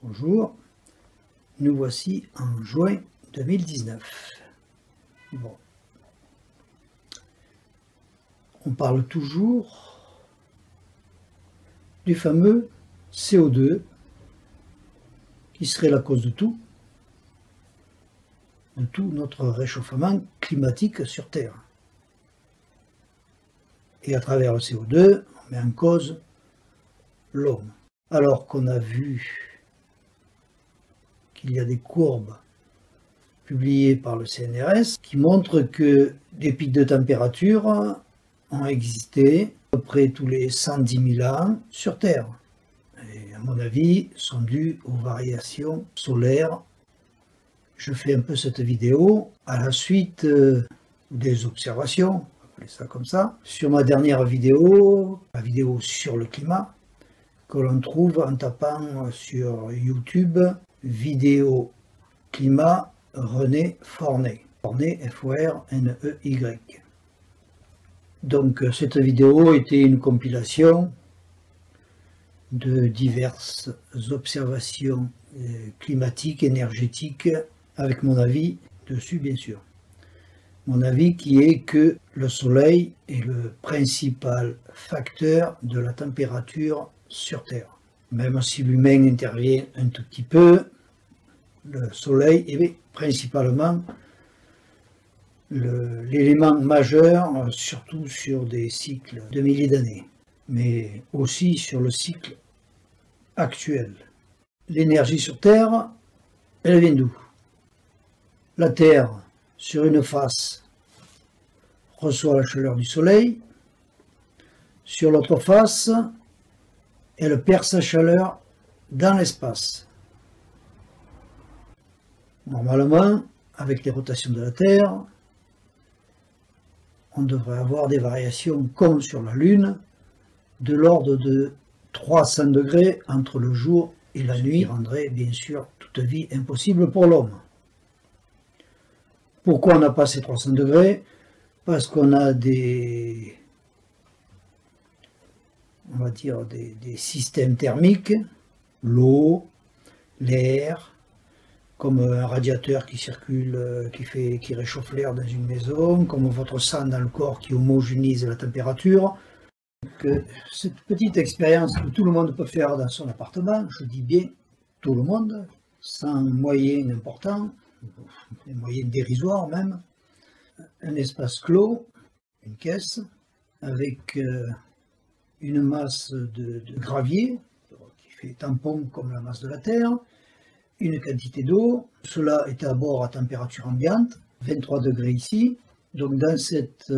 Bonjour, nous voici en juin 2019. Bon. On parle toujours du fameux CO2 qui serait la cause de tout notre réchauffement climatique sur Terre. Et à travers le CO2, on met en cause l'homme. Alors qu'on a vu qu'il y a des courbes publiées par le CNRS qui montrent que des pics de température ont existé à peu près tous les 110 000 ans sur Terre. Et à mon avis, sont dus aux variations solaires. Je fais un peu cette vidéo à la suite des observations, appelez ça comme ça, sur ma dernière vidéo, la vidéo sur le climat, que l'on trouve en tapant sur YouTube vidéo climat René Forney. Forney, F-O-R-N-E-Y. Donc cette vidéo était une compilation de diverses observations climatiques, énergétiques, avec mon avis dessus bien sûr. Mon avis qui est que le soleil est le principal facteur de la température sur Terre. Même si l'humain intervient un tout petit peu, le soleil est principalement l'élément majeur, surtout sur des cycles de milliers d'années, mais aussi sur le cycle actuel. L'énergie sur Terre, elle vient d'où? La Terre, sur une face, reçoit la chaleur du soleil. Sur l'autre face, elle perd sa chaleur dans l'espace. Normalement, avec les rotations de la Terre, on devrait avoir des variations comme sur la Lune, de l'ordre de 300 degrés entre le jour et la nuit, qui rendrait bien sûr toute vie impossible pour l'homme. Pourquoi on n'a pas ces 300 degrés? Parce qu'on a des systèmes thermiques, l'eau, l'air, comme un radiateur qui circule, qui réchauffe l'air dans une maison, comme votre sang dans le corps qui homogénise la température. Donc, cette petite expérience que tout le monde peut faire dans son appartement, je dis bien tout le monde, sans moyens importants, des moyens dérisoires même, un espace clos, une caisse, avec une masse de gravier, qui fait tampon comme la masse de la Terre, une quantité d'eau, cela est à bord à température ambiante, 23 degrés ici, donc dans cette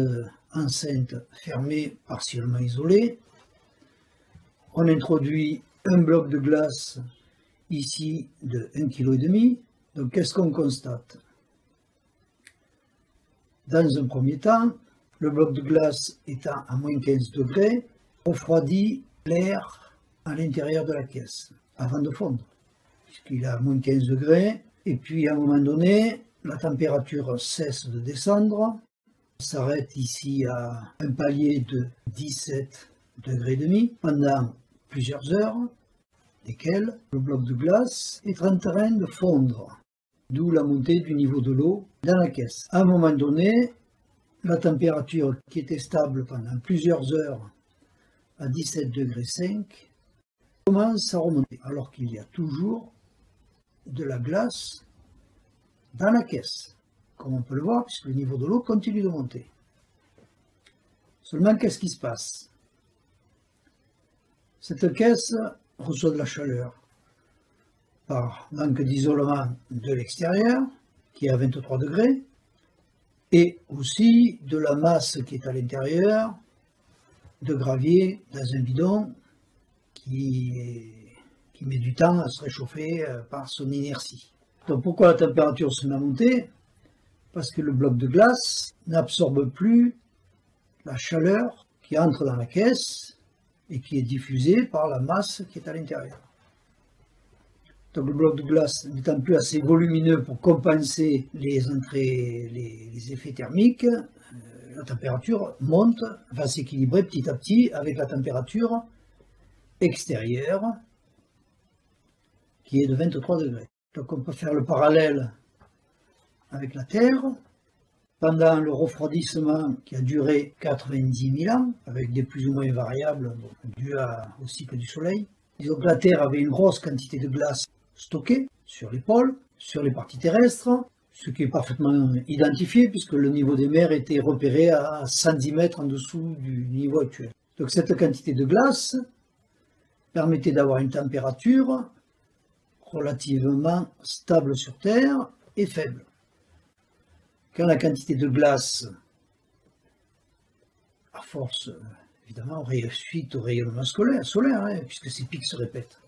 enceinte fermée, partiellement isolée, on introduit un bloc de glace ici de 1,5 kg. Donc qu'est-ce qu'on constate? Dans un premier temps, le bloc de glace étant à moins 15 degrés, refroidit l'air à l'intérieur de la caisse, avant de fondre, puisqu'il est à moins 15 degrés, et puis à un moment donné, la température cesse de descendre, s'arrête ici à un palier de 17 degrés et demi pendant plusieurs heures, lesquelles le bloc de glace est en train de fondre, d'où la montée du niveau de l'eau dans la caisse. À un moment donné, la température qui était stable pendant plusieurs heures à 17 degrés 5 commence à remonter, alors qu'il y a toujours de la glace dans la caisse, comme on peut le voir, puisque le niveau de l'eau continue de monter. Seulement, qu'est-ce qui se passe? Cette caisse reçoit de la chaleur par manque d'isolement de l'extérieur, qui est à 23 degrés, et aussi de la masse qui est à l'intérieur, de gravier dans un bidon qui met du temps à se réchauffer par son inertie. Donc pourquoi la température se met à monter? Parce que le bloc de glace n'absorbe plus la chaleur qui entre dans la caisse et qui est diffusée par la masse qui est à l'intérieur. Donc le bloc de glace n'étant plus assez volumineux pour compenser les effets thermiques, la température monte, va s'équilibrer petit à petit avec la température extérieure qui est de 23 degrés. Donc on peut faire le parallèle avec la Terre. Pendant le refroidissement qui a duré 90 000 ans, avec des plus ou moins variables dues au cycle du Soleil, disons que la Terre avait une grosse quantité de glace stockée sur les pôles, sur les parties terrestres, ce qui est parfaitement identifié puisque le niveau des mers était repéré à 110 mètres en dessous du niveau actuel. Donc cette quantité de glace permettait d'avoir une température relativement stable sur Terre et faible. Quand la quantité de glace, à force, évidemment, suite au rayonnement solaire hein, puisque ces pics se répètent,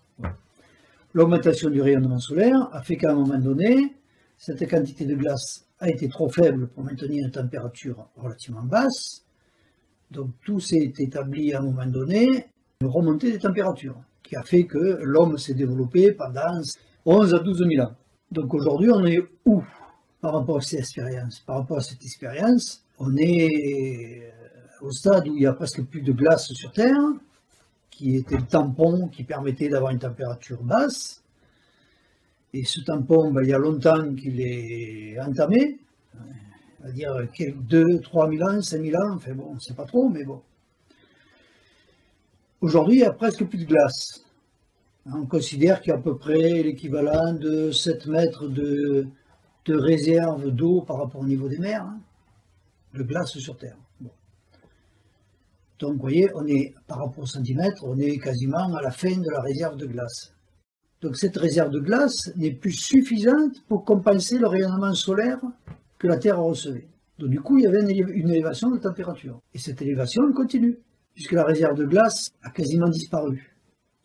l'augmentation du rayonnement solaire a fait qu'à un moment donné, cette quantité de glace a été trop faible pour maintenir une température relativement basse. Donc tout s'est établi à un moment donné, une remontée des températures, qui a fait que l'homme s'est développé pendant 11 à 12 000 ans. Donc aujourd'hui, on est où par rapport à cette expérience? Par rapport à cette expérience, on est au stade où il n'y a presque plus de glace sur Terre, qui était le tampon qui permettait d'avoir une température basse. Et ce tampon, il y a longtemps qu'il est entamé, on va dire 2, 3 000 ans, 5 000 ans, enfin bon, on ne sait pas trop, mais bon. Aujourd'hui, il n'y a presque plus de glace. On considère qu'il y a à peu près l'équivalent de 7 mètres de réserve d'eau par rapport au niveau des mers, hein, de glace sur Terre. Bon. Donc, vous voyez, on est, par rapport au centimètre, on est quasiment à la fin de la réserve de glace. Donc, cette réserve de glace n'est plus suffisante pour compenser le rayonnement solaire que la Terre recevait. Donc, du coup, il y avait une élévation de température. Et cette élévation, elle continue, puisque la réserve de glace a quasiment disparu.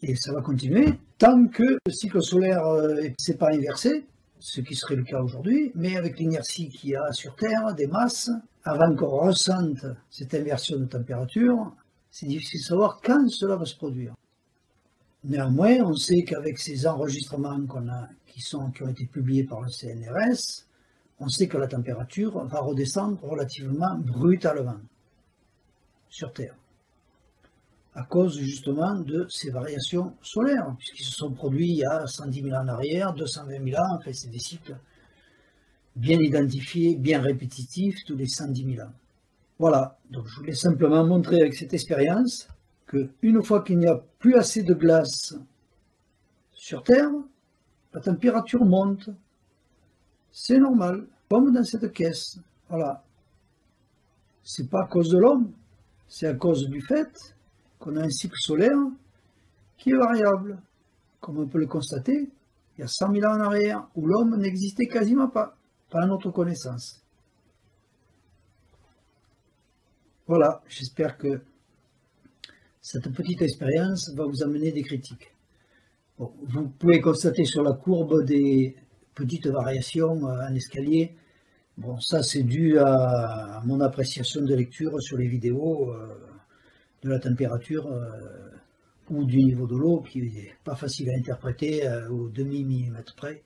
Et ça va continuer tant que le cycle solaire ne s'est pas inversé, ce qui serait le cas aujourd'hui, mais avec l'inertie qu'il y a sur Terre, des masses, avant qu'on ressente cette inversion de température, c'est difficile de savoir quand cela va se produire. Néanmoins, on sait qu'avec ces enregistrements qui ont été publiés par le CNRS, on sait que la température va redescendre relativement brutalement sur Terre, à cause justement de ces variations solaires, puisqu'ils se sont produits il y a 110 000 ans en arrière, 220 000 ans, enfin c'est des cycles bien identifiés, bien répétitifs, tous les 110 000 ans. Voilà, donc je voulais simplement montrer avec cette expérience qu'une fois qu'il n'y a plus assez de glace sur Terre, la température monte. C'est normal, comme dans cette caisse. Voilà. C'est pas à cause de l'homme, c'est à cause du fait qu'on a un cycle solaire qui est variable. Comme on peut le constater, il y a 100 000 ans en arrière, où l'homme n'existait quasiment pas à notre connaissance. Voilà, j'espère que cette petite expérience va vous amener des critiques. Bon, vous pouvez constater sur la courbe des petites variations en escalier. Bon, ça c'est dû à mon appréciation de lecture sur les vidéos de la température ou du niveau de l'eau qui n'est pas facile à interpréter au demi-millimètre près.